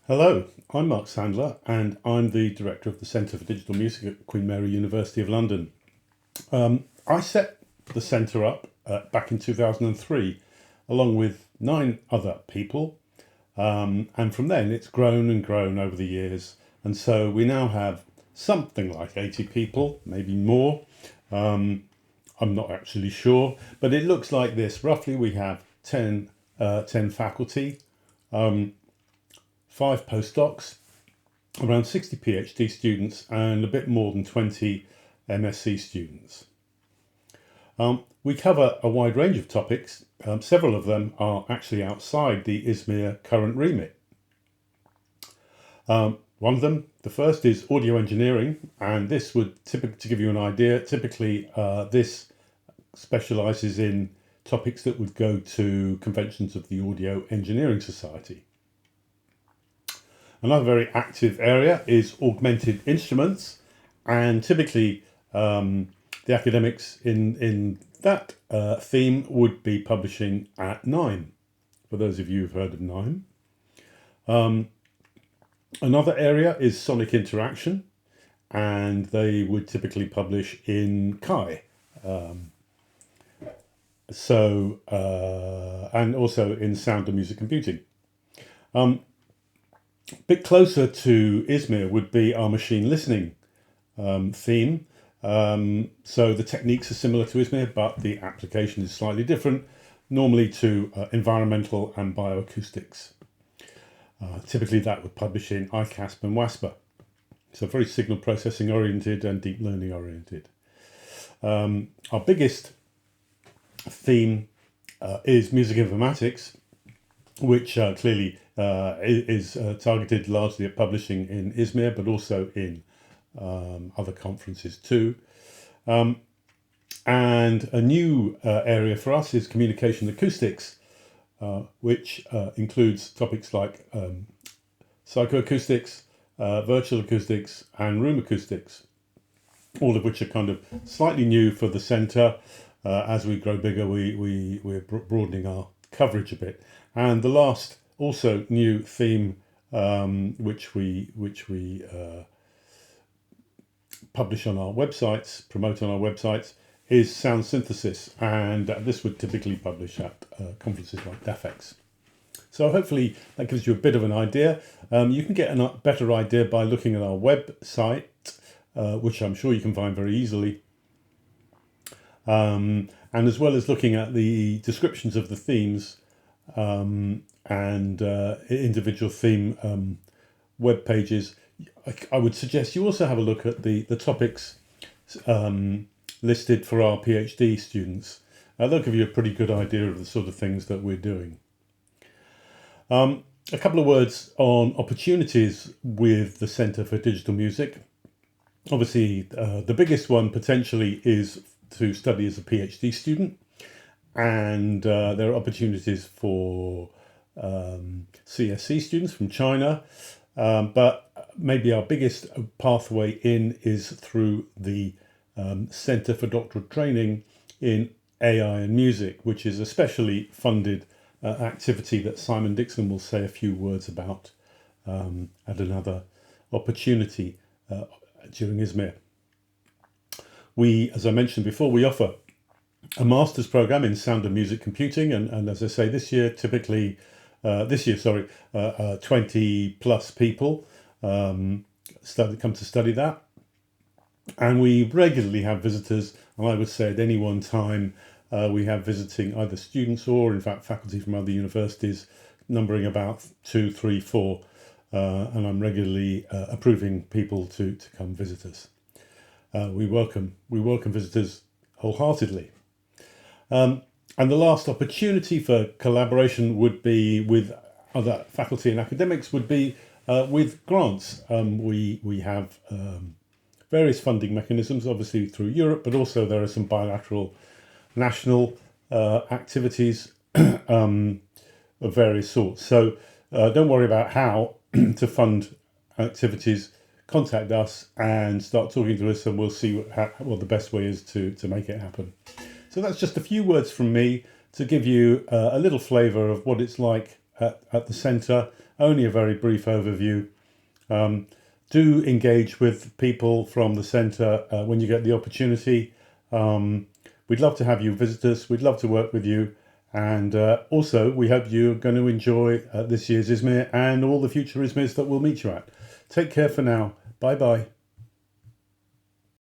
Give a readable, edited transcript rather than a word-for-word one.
Hello, I'm Mark Sandler and I'm the Director of the Centre for Digital Music at Queen Mary University of London. I set the centre up back in 2003 along with 9 other people, and from then it's grown and grown over the years, and so we now have something like 80 people, maybe more. I'm not actually sure, but it looks like this. Roughly we have 10 faculty, 5 postdocs, around 60 PhD students, and a bit more than 20 MSc students. We cover a wide range of topics. Several of them are actually outside the ISMIR current remit. One of them, the first, is audio engineering, and this would typically, to give you an idea, typically this specialises in topics that would go to conventions of the Audio Engineering Society. Another very active area is augmented instruments, and typically the academics in that theme would be publishing at NIME, for those of you who've heard of NIME. Another area is sonic interaction, and they would typically publish in CHI. And also in sound and music computing. A bit closer to ISMIR would be our machine listening theme. So the techniques are similar to ISMIR, but the application is slightly different, normally to environmental and bioacoustics. Typically that would publish in ICASP and WASPA. So very signal processing oriented and deep learning oriented. Our biggest theme is music informatics, which clearly is targeted largely at publishing in ISMIR, but also in other conferences too. And a new area for us is communication acoustics, which includes topics like psychoacoustics, virtual acoustics, and room acoustics, all of which are kind of slightly new for the centre. As we grow bigger, we're broadening our coverage a bit. And the last also new theme, which we publish on our websites, promote on our websites, is sound synthesis, and this would typically publish at conferences like DAFX. So hopefully that gives you a bit of an idea. You can get a better idea by looking at our website, which I'm sure you can find very easily. And as well as looking at the descriptions of the themes and individual theme web pages, I would suggest you also have a look at the topics listed for our PhD students. They'll give you a pretty good idea of the sort of things that we're doing. A couple of words on opportunities with the Centre for Digital Music. Obviously, the biggest one potentially is to study as a PhD student, and there are opportunities for CSC students from China, but maybe our biggest pathway in is through the Centre for Doctoral Training in AI and Music, which is a specially funded activity that Simon Dixon will say a few words about at another opportunity during ISMIR. We, as I mentioned before, we offer a master's program in sound and music computing, and as I say, this year 20 plus people come to study that. And we regularly have visitors, and I would say at any one time we have visiting either students or in fact faculty from other universities, numbering about 2, 3, 4, and I'm regularly approving people to come visit us. We welcome visitors wholeheartedly. And the last opportunity for collaboration would be with other faculty and academics would be with grants. We have various funding mechanisms, obviously through Europe, but also there are some bilateral national activities of various sorts. So don't worry about how to fund activities. Contact us and start talking to us, and we'll see what the best way is to make it happen. So that's just a few words from me to give you a little flavour of what it's like at the centre. only a very brief overview. Do engage with people from the centre when you get the opportunity. We'd love to have you visit us. We'd love to work with you. And also, we hope you're going to enjoy this year's ISMIR and all the future ISMIRs that we'll meet you at. Take care for now. Bye-bye.